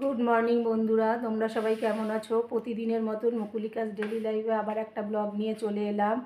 Good morning বন্ধুরা, তোমরা সবাই কেমন আছো? প্রতিদিনের মতন মুকুলিকাস ডেলি লাইভে আবার একটা ব্লগ নিয়ে চলে এলাম।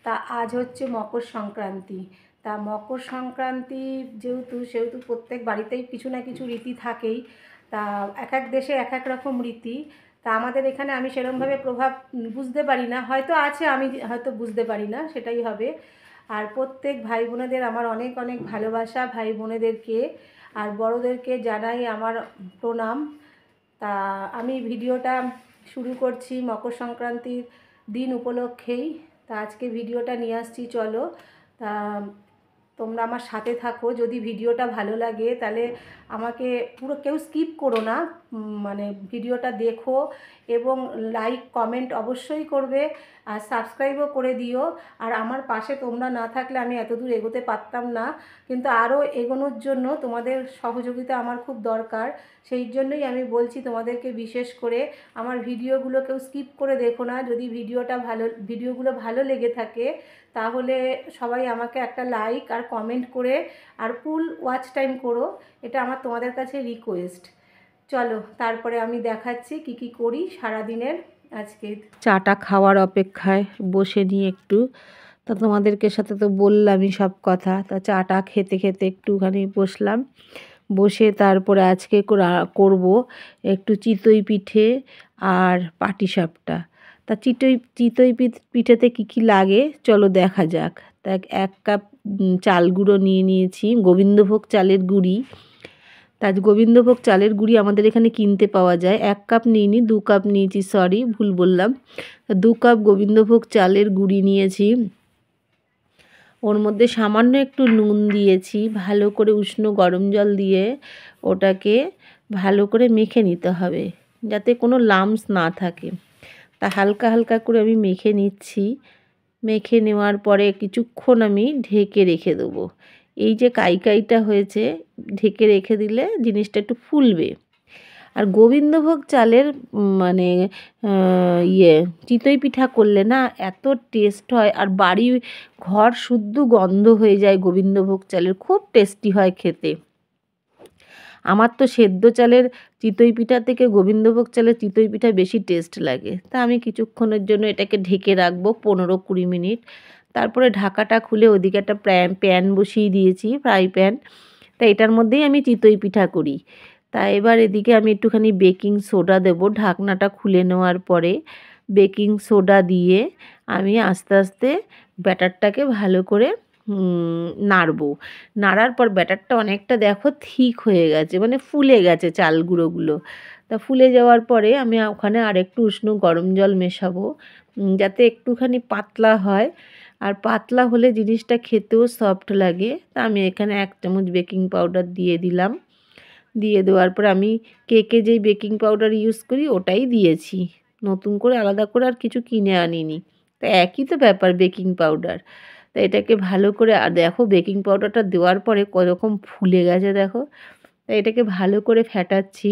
তা আজ হচ্ছে মকর সংক্রান্তি। তা মকর সংক্রান্তি সেহেতু প্রত্যেক বাড়িতেই কিছু না কিছু রীতি থাকেই। তা এক এক দেশে এক এক রকম রীতি। তা আমাদের এখানে আমি সেরকমভাবে প্রভাব বুঝতে পারি না, হয়তো আছে, আমি হয়তো বুঝতে পারি না, সেটাই হবে। আর প্রত্যেক ভাই বোনেদের আমার অনেক অনেক ভালোবাসা, ভাই বোনেদেরকে আর বড়োদেরকে জানাই আমার প্রণাম। তা আমি ভিডিওটা শুরু করছি মকর সংক্রান্তির দিন উপলক্ষেই। তা আজকে ভিডিওটা নিয়ে আসছি, চলো তা তোমরা আমার সাথে থাকো। যদি ভিডিওটা ভালো লাগে তাহলে আমাকে পুরো কেউ স্কিপ করো না, মানে ভিডিওটা দেখো এবং লাইক কমেন্ট অবশ্যই করবে আর সাবস্ক্রাইবও করে দিও। আর আমার পাশে তোমরা না থাকলে আমি এতদূর এগোতে পারতাম না, কিন্তু আরও এগোনোর জন্য তোমাদের সহযোগিতা আমার খুব দরকার। সেই জন্যই আমি বলছি তোমাদেরকে, বিশেষ করে আমার ভিডিওগুলো কেউ স্কিপ করে দেখো না। যদি ভিডিওগুলো ভালো লেগে থাকে তাহলে সবাই আমাকে একটা লাইক আর কমেন্ট করে আর ফুল ওয়াচ টাইম করো, এটা আমার তোমাদের কাছে রিকোয়েস্ট। চলো তারপরে আমি দেখাচ্ছি কি কি করি সারাদিনের। আজকে চাটা খাওয়ার অপেক্ষায় বসে নিয়ে একটু, তা তোমাদেরকে সাথে তো বললামই সব কথা। তা চাটা খেতে খেতে একটুখানি বসলাম, বসে তারপরে আজকে করব একটু চিতই পিঠে আর পাটিসাপটা। তা চিতই পিঠেতে কি কি লাগে চলো দেখা যাক। তা 1 কাপ চাল গুঁড়ো নিয়ে নিয়েছি, গোবিন্দভোগ চালের গুঁড়ি। তা গোবিন্দভোগ চালের গুঁড়ি আমাদের এখানে কিনতে পাওয়া যায়। 1 কাপ নিইনি, 2 কাপ নিয়েছি, সরি ভুল বললাম। 2 কাপ গোবিন্দভোগ চালের গুঁড়ি নিয়েছি। ওর মধ্যে সামান্য একটু নুন দিয়েছি, ভালো করে উষ্ণ গরম জল দিয়ে ওটাকে ভালো করে মেখে নিতে হবে যাতে কোনো লাম্পস না থাকে। তা হালকা হালকা করে আমি মেখে নিচ্ছি। মেখে নেওয়ার পরে কিছুক্ষণ আমি ঢেকে রেখে দেবো। এই যে কাইটা হয়েছে, ঢেকে রেখে দিলে জিনিসটা একটু ফুলবে। আর গোবিন্দভোগ চালের মানে চিতই পিঠা করলে না এত টেস্ট হয়, আর বাড়ি ঘর শুদ্ধ গন্ধ হয়ে যায় গোবিন্দভোগ চালের, খুব টেস্টি হয় খেতে। আমার তো সেদ্ধ চালের চিতই পিঠা থেকে গোবিন্দভোগ চালের চিতই পিঠা বেশি টেস্ট লাগে। তা আমি কিছুক্ষণের জন্য এটাকে ঢেকে রাখবো 15-20 মিনিট। তারপরে ঢাকাটা খুলে ওদিকে একটা প্যান বসিয়ে দিয়েছি, ফ্রাই প্যান। তা এটার মধ্যেই আমি চিতই পিঠা করি। তা এবার এদিকে আমি একটুখানি বেকিং সোডা দেবো। ঢাকনাটা খুলে নেওয়ার পরে বেকিং সোডা দিয়ে আমি আস্তে আস্তে ব্যাটারটাকে ভালো করে নাড়বো। নাড়ার পর ব্যাটারটা অনেকটা দেখো থিক হয়ে গেছে, মানে ফুলে গেছে চাল গুঁড়োগুলো। তা ফুলে যাওয়ার পরে আমি ওখানে আরেকটু উষ্ণ গরম জল মেশাবো যাতে একটুখানি পাতলা হয়, আর পাতলা হলে জিনিসটা খেতেও সফট লাগে। তা আমি এখানে 1 চামচ বেকিং পাউডার দিয়ে দিলাম। দিয়ে দেওয়ার পর আমি কেকে যেই বেকিং পাউডার ইউজ করি ওটাই দিয়েছি, নতুন করে আলাদা করে আর কিছু কিনে আনিনি। তা একই তো ব্যাপার, বেকিং পাউডার। তা এটাকে ভালো করে, আর দেখো বেকিং পাউডারটা দেওয়ার পরে কীরকম ফুলে গেছে দেখো। তা এটাকে ভালো করে ফেটাচ্ছি।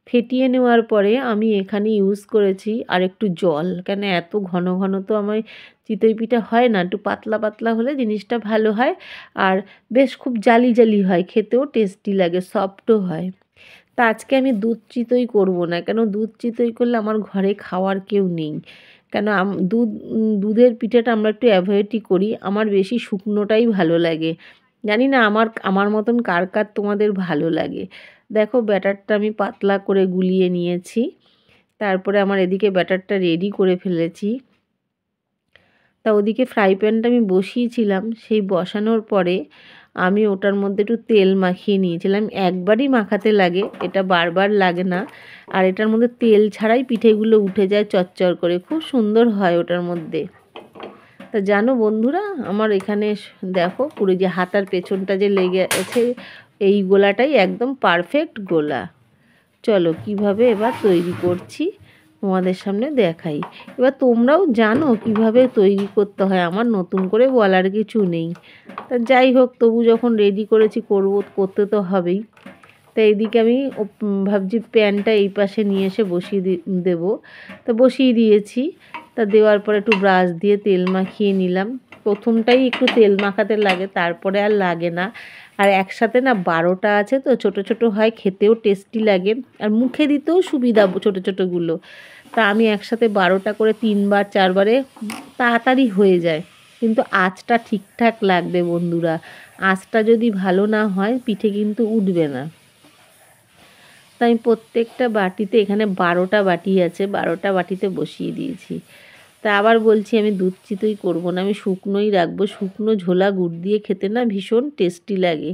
ফেটিয়ে নেওয়ার পরে আমি এখানে ইউজ করেছি আর একটু জল, কেন এত ঘন ঘন তো আমার চিতই পিঠা হয় না, একটু পাতলা পাতলা হলে জিনিসটা ভালো হয় আর বেশ খুব জালি জালি হয়, খেতেও টেস্টি লাগে, সফটও হয়। তা আজকে আমি দুধ চিতই করব না, কেন দুধ চিতই করলে আমার ঘরে খাওয়ার কেউ নেই। কেন দুধের পিঠাটা আমরা একটু অ্যাভয়েডই করি, আমার বেশি শুকনোটাই ভালো লাগে। জানি না আমার মতন কার কার তোমাদের ভালো লাগে। দেখো ব্যাটারটা আমি পাতলা করে গুলিয়ে নিয়েছি। তারপরে আমার এদিকে ব্যাটারটা রেডি করে ফেলেছি। তা ওদিকে ফ্রাই প্যানটা আমি বসিয়েছিলাম, সেই বসানোর পরে আমি ওটার মধ্যে একটু তেল মাখিয়ে নিয়েছিলাম। একবারই মাখাতে লাগে, এটা বারবার লাগে না। আর এটার মধ্যে তেল ছাড়াই পিঠেগুলো উঠে যায় চচ্চর করে, খুব সুন্দর হয় ওটার মধ্যে। তা জানো বন্ধুরা, আমার এখানে দেখো পুরো যে হাতার পেছনটা যে লেগে আছে, এই গোলাটাই একদম পারফেক্ট গোলা। চলো কিভাবে এবার তৈরি করছি তোমাদের সামনে দেখাই। এবার তোমরাও জানো কিভাবে তৈরি করতে হয়, আমার নতুন করে বলার কিছু নেই। তা যাই হোক, তবু যখন রেডি করেছি করতে তো হবেই। তা এইদিকে আমি ভাবছি প্যানটা এই পাশে নিয়ে এসে বসিয়ে দেবো। তা বসিয়ে দিয়েছি। তা দেওয়ার পরে একটু ব্রাশ দিয়ে তেল মাখিয়ে নিলাম। প্রথমটাই একটু তেল মাখাতে লাগে, তারপরে আর লাগে না। আর একসাথে না 12টা আছে তো, ছোট ছোট হয়, খেতেও টেস্টি লাগে আর মুখে দিতেও সুবিধা ছোট ছোটোগুলো। তা আমি একসাথে 12টা করে 3বার 4বারে তাড়াতাড়ি হয়ে যায়। কিন্তু আঁচটা ঠিকঠাক লাগবে বন্ধুরা, আঁচটা যদি ভালো না হয় পিঠে কিন্তু উঠবে না। তাই আমি প্রত্যেকটা বাটিতে, এখানে 12টা বাটি আছে, 12টা বাটিতে বসিয়ে দিয়েছি। তা আবার বলছি আমি দুধ চিতই করবো না, আমি শুকনোই রাখবো। শুকনো ঝোলা গুড় দিয়ে খেতে না ভীষণ টেস্টি লাগে।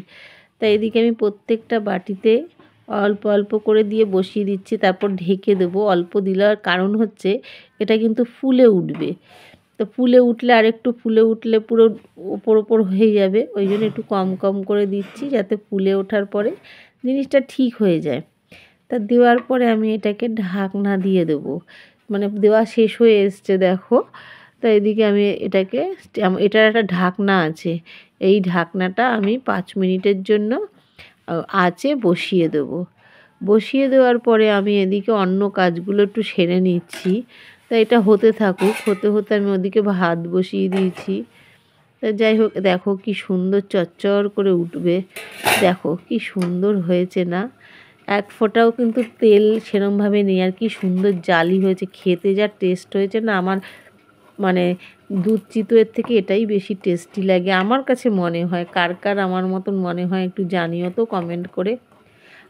তাই এদিকে আমি প্রত্যেকটা বাটিতে অল্প অল্প করে দিয়ে বসিয়ে দিচ্ছি, তারপর ঢেকে দেবো। অল্প দেওয়ার কারণ হচ্ছে এটা কিন্তু ফুলে উঠবে, তো ফুলে উঠলে আর একটু ফুলে উঠলে পুরো ওপর হয়ে যাবে, ওই জন্য একটু কম কম করে দিচ্ছি যাতে ফুলে ওঠার পরে জিনিসটা ঠিক হয়ে যায়। তা দেওয়ার পরে আমি এটাকে ঢাকনা দিয়ে দেবো, মানে দেওয়া শেষ হয়ে এসছে দেখো। তা এদিকে আমি এটাকে, এটার একটা ঢাকনা আছে, এই ঢাকনাটা আমি 5 মিনিটের জন্য আঁচে বসিয়ে দেবো। বসিয়ে দেওয়ার পরে আমি এদিকে অন্য কাজগুলো একটু সেরে নিচ্ছি। তা এটা হতে থাকুক, হতে হতে আমি ওদিকে ভাত বসিয়ে দিয়েছি। তা যাই হোক, দেখো কি সুন্দর চচ্চর করে উঠবে, দেখো কি সুন্দর হয়েছে না, এক ফোঁটাও কিন্তু তেল সেরমভাবে নেই, আর কি সুন্দর জালি হয়েছে, খেতে যা টেস্ট হয়েছে না, আমার মানে দুধ চিতইয়ের থেকে এটাই বেশি টেস্টি লাগে আমার কাছে মনে হয়। কার কার আমার মতন মনে হয় একটু জানিও তো কমেন্ট করে।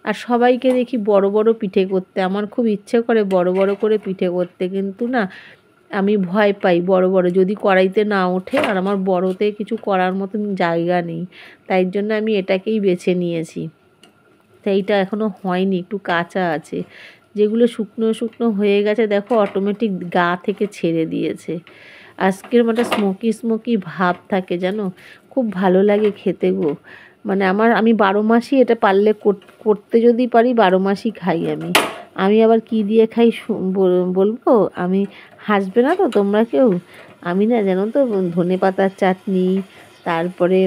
আর সবাইকে দেখি বড় বড় পিঠে করতে, আমার খুব ইচ্ছে করে বড় বড় করে পিঠে করতে, কিন্তু না আমি ভয় পাই বড় বড় যদি কড়াইতে না ওঠে, আর আমার বড়তে কিছু করার মতন জায়গা নেই, তাই জন্য আমি এটাকেই বেছে নিয়েছি। তো এইটা এখনও হয়নি, একটু কাঁচা আছে। যেগুলো শুকনো শুকনো হয়ে গেছে দেখো অটোমেটিক গা থেকে ছেড়ে দিয়েছে। আজকের মানে স্মোকি স্মোকি ভাব থাকে জানো, খুব ভালো লাগে খেতে গো। মানে আমি 12 মাসই এটা পারলে করতে যদি পারি 12 মাসই খাই আমি। আমি আবার কি দিয়ে খাই বলবো, আমি হাসবে না তো তোমরা কেউ? আমি না জানো তো ধনেপাতার চাটনি, তারপরে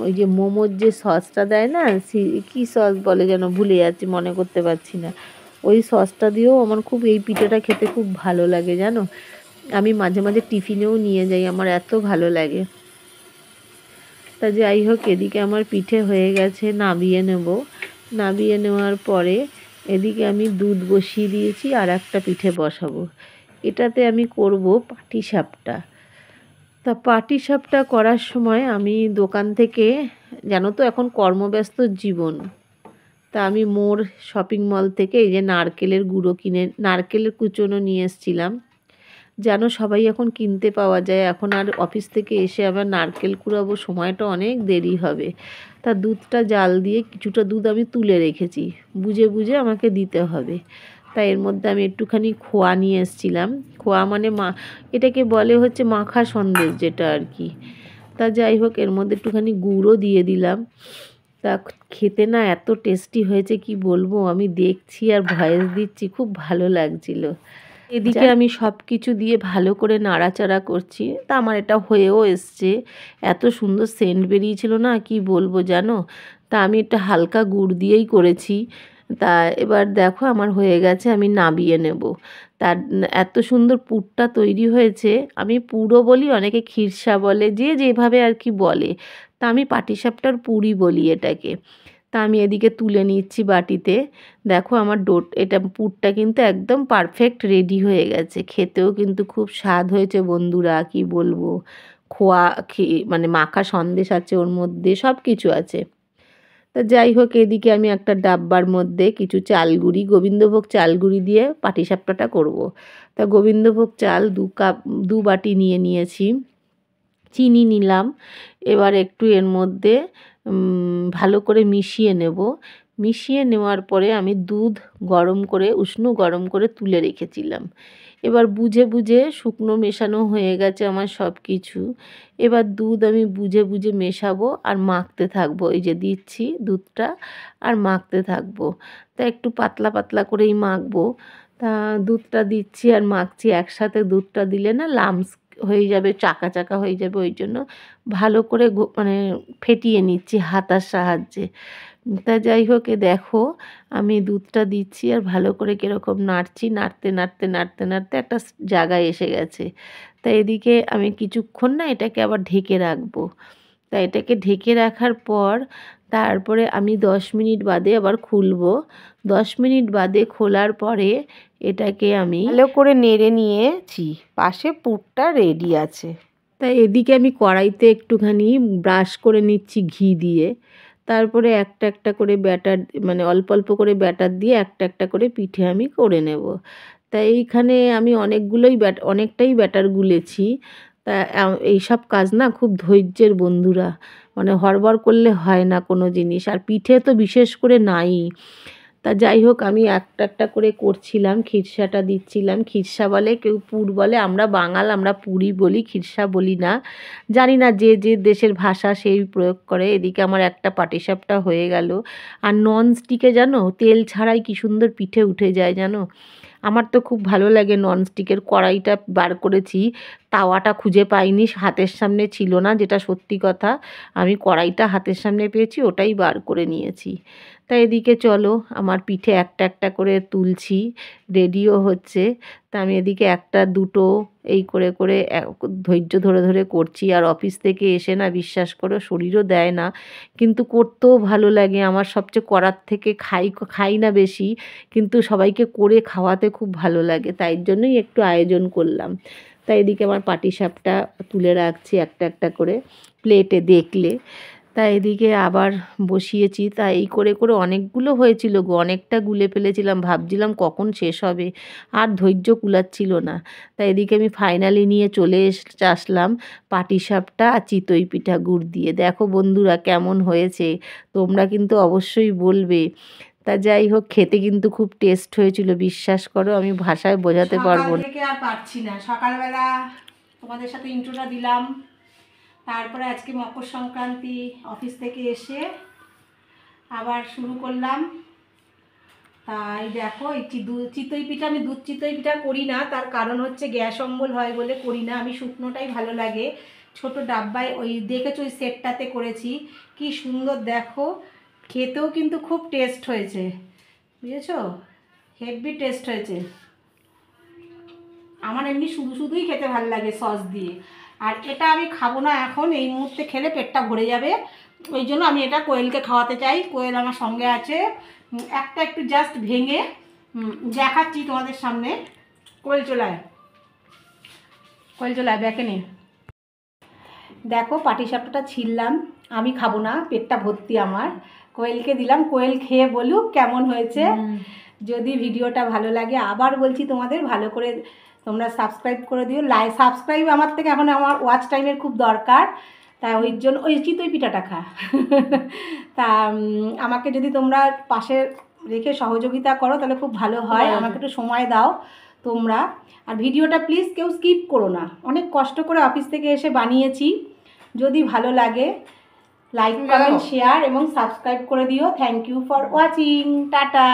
ওই যে মোমোর যে সসটা দেয় না, কী সস বলে যেন, ভুলে যাচ্ছি, মনে করতে পারছি না, ওই সসটা দিয়েও আমার খুব এই পিঠেটা খেতে খুব ভালো লাগে জানো। আমি মাঝে মাঝে টিফিনেও নিয়ে যাই, আমার এত ভালো লাগে। তা যাই হোক, এদিকে আমার পিঠে হয়ে গেছে, নামিয়ে নেব। নামিয়ে নেওয়ার পরে এদিকে আমি দুধ বসিয়ে দিয়েছি, আর একটা পিঠে বসাবো। এটাতে আমি করব পাটিসাপটা। তা পাটিসাপটা করার সময় আমি দোকান থেকে, জানো তো এখন কর্মব্যস্ত জীবন, তা আমি মোর শপিং মল থেকে এই যে নারকেলের গুঁড়ো কিনে, নারকেলের কুচনো নিয়ে এসেছিলাম। যেন সবাই এখন কিনতে পাওয়া যায়, এখন আর অফিস থেকে এসে আবার নারকেল কুড়াবো, সময়টা অনেক দেরি হবে। তা দুধটা জাল দিয়ে কিছুটা দুধ আমি তুলে রেখেছি, বুঝে বুঝে আমাকে দিতে হবে। তাই এর মধ্যে আমি একটুখানি খোয়া নিয়ে এসেছিলাম। খোয়া মানে এটাকে বলে হচ্ছে মাখা সন্দেশ যেটা আর কি। তা যাই হোক, এর মধ্যে একটুখানি গুঁড়ো দিয়ে দিলাম। তা খেতে না এত টেস্টি হয়েছে কি বলবো, আমি দেখছি আর ভয়েস দিচ্ছি, খুব ভালো লাগছিল। এদিকে আমি সব কিছু দিয়ে ভালো করে নাড়াচাড়া করছি। তা আমার এটা হয়েও এসছে, এত সুন্দর সেন্ট বেরিয়েছিল না কি বলবো জানো। তা আমি একটা হালকা গুড় দিয়েই করেছি। তা এবার দেখো আমার হয়ে গেছে, আমি নামিয়ে নেব। তার এত সুন্দর পুরটা তৈরি হয়েছে, আমি পুরও বলি, অনেকে খিরসা বলে, যে যেভাবে আর কি বলে। তা আমি পাটিসাপটার পুরই বলি এটাকে। তা আমি এদিকে তুলে নিচ্ছি বাটিতে। দেখো আমার এটা পুরটা কিন্তু একদম পারফেক্ট রেডি হয়ে গেছে, খেতেও কিন্তু খুব স্বাদ হয়েছে বন্ধুরা, কি বলবো। খোয়া মানে মাখা সন্দেশ আছে ওর মধ্যে, সব কিছু আছে। তা যাই হোক, এদিকে আমি একটা ডাব্বার মধ্যে কিছু চালগুড়ি, গোবিন্দভোগ চালগুড়ি দিয়ে পাটিসাপটাটা করব। তা গোবিন্দভোগ চাল 2 বাটি নিয়ে নিয়েছি, চিনি নিলাম। এবার একটু এর মধ্যে ভালো করে মিশিয়ে নেব। মিশিয়ে নেওয়ার পরে আমি দুধ গরম করে, উষ্ণ গরম করে তুলে রেখেছিলাম। এবার বুঝে বুঝে, শুকনো মেশানো হয়ে গেছে আমার সব কিছু। এবার দুধ আমি বুঝে বুঝে মেশাবো আর মাখতে থাকবো, এই যে দিচ্ছি দুধটা আর মাখতে থাকবো। তা একটু পাতলা পাতলা করেই মাখবো। তা দুধটা দিচ্ছি আর মাখছি, একসাথে দুধটা দিলে না লামস হয়ে যাবে, চাকা চাকা হয়ে যাবে, ওই জন্য ভালো করে মানে ফেটিয়ে নিচ্ছি হাতার সাহায্যে। তা যাই হোক, দেখো আমি দুধটা দিচ্ছি আর ভালো করে কীরকম নাড়ছি, নাড়তে নাড়তে নাড়তে নাড়তে একটা জায়গায় এসে গেছে। তা এদিকে আমি কিছুক্ষণ না এটাকে আবার ঢেকে রাখবো। তা এটাকে ঢেকে রাখার পর তারপরে আমি 10 মিনিট বাদে আবার খুলবো। 10 মিনিট বাদে খোলার পরে এটাকে আমি ভালো করে নেড়ে নিয়েছি, পাশে পুরটা রেডি আছে। তাই এদিকে আমি কড়াইতে একটুখানি ব্রাশ করে নিচ্ছি ঘি দিয়ে। তারপরে একটা একটা করে ব্যাটার, মানে অল্প অল্প করে ব্যাটার দিয়ে একটা একটা করে পিঠে আমি করে নেব। তা এইখানে আমি অনেকটাই ব্যাটার গুলেছি। তা এইসব কাজ না খুব ধৈর্যের বন্ধুরা, মানে হড়বড় করলে হয় না কোনো জিনিস, আর পিঠে তো বিশেষ করে নাই। তা যাই হোক, আমি একটা একটা করে করছিলাম, খিরসাটা দিচ্ছিলাম। খিরসা বলে, কেউ পুর বলে, আমরা বাঙাল, আমরা পুরি বলি, খিরসা বলি না। জানি না, যে যে দেশের ভাষা সেই প্রয়োগ করে। এদিকে আমার একটা পাটিসাপটা হয়ে গেল। আর ননস্টিকে জানো, তেল ছাড়াই কি সুন্দর পিঠে উঠে যায় জানো। আমার তো খুব ভালো লাগে ননস্টিকের। কড়াইটা বার করেছি, তাওয়াটা খুঁজে পাইনি, হাতের সামনে ছিল না, যেটা সত্যি কথা। আমি কড়াইটা হাতের সামনে পেয়েছি, ওটাই বার করে নিয়েছি। তা এদিকে চলো, আমার পিঠে একটা একটা করে তুলছি, রেডিও হচ্ছে। তা আমি এদিকে একটা দুটো এই করে করে ধৈর্য ধরে ধরে করছি। আর অফিস থেকে এসে না, বিশ্বাস করো, শরীরও দেয় না, কিন্তু করতেও ভালো লাগে আমার। সবচেয়ে করার থেকে খাই না বেশি, কিন্তু সবাইকে করে খাওয়াতে খুব ভালো লাগে, তাই জন্যই একটু আয়োজন করলাম। তাই এদিকে আমার পাটিসাপটা তুলে রাখছি একটা একটা করে প্লেটে, দেখলে। তাই এদিকে আবার বসিয়েছি। তা এই করে করে অনেকগুলো হয়েছিল গো, অনেকটা গুলে ফেলেছিলাম, ভাবছিলাম কখন শেষ হবে, আর ধৈর্য কুলাচ্ছিল না। তাই এদিকে আমি ফাইনালি নিয়ে চলে আসলাম পাটিসাপটা আর চিতই পিঠা গুড় দিয়ে। দেখো বন্ধুরা কেমন হয়েছে, তোমরা কিন্তু অবশ্যই বলবে। তা যাই হোক, খেতে কিন্তু খুব টেস্ট হয়েছিল, বিশ্বাস করো, আমি ভাষায় বোঝাতে পারবো না। থেকে আর পারছি না, সকালবেলা তোমাদের সাথে ইন্ট্রোটা দিলাম, তারপরে আজকে মকর সংক্রান্তি, অফিস থেকে এসে আবার শুরু করলাম। তাই দেখো, এই চিতই পিঠা, আমি দুধ চিতই পিঠা করি না, তার কারণ হচ্ছে গ্যাস অম্বল হয় বলে করি না। আমি শুকনোটাই ভালো লাগে। ছোট ডাব্বায় ওই দেখেছো, ওই সেটটাতে করেছি, কি সুন্দর দেখো, খেতেও কিন্তু খুব টেস্ট হয়েছে, বুঝেছো, হেভি টেস্ট হয়েছে। আমার এমনি শুধু শুধুই খেতে ভালো লাগে সস দিয়ে। আর এটা আমি খাবো না এখন, এই মুহূর্তে খেলে পেটটা ভরে যাবে, ওই জন্য আমি এটা কোয়েলকে খাওয়াতে চাই। কোয়েল আমার সঙ্গে আছে, একটা একটু জাস্ট ভেঙে দেখাচ্ছি তোমাদের সামনে। কোয়েল চলায়, কোয়েল চলায়, ব্যাকে নে। দেখো পাটিসাপটাটা ছিললাম, আমি খাবো না, পেটটা ভর্তি আমার। কোয়েলকে দিলাম, কোয়েল খেয়ে বলুক কেমন হয়েছে। যদি ভিডিওটা ভালো লাগে, আবার বলছি তোমাদের, ভালো করে তোমরা সাবস্ক্রাইব করে দিও। সাবস্ক্রাইব আমার থেকে এখন আমার ওয়াচ টাইমের খুব দরকার, তাই ওই জন্য ওই চিতই পিঠাটা খা তা আমাকে যদি তোমরা পাশে রেখে সহযোগিতা করো তাহলে খুব ভালো হয়। আমাকে একটু সময় দাও তোমরা। আর ভিডিওটা প্লিজ কেউ স্কিপ করো না, অনেক কষ্ট করে অফিস থেকে এসে বানিয়েছি। যদি ভালো লাগে, লাইক, কমেন্ট, শেয়ার এবং সাবস্ক্রাইব করে দিও। Thank you for watching, tata.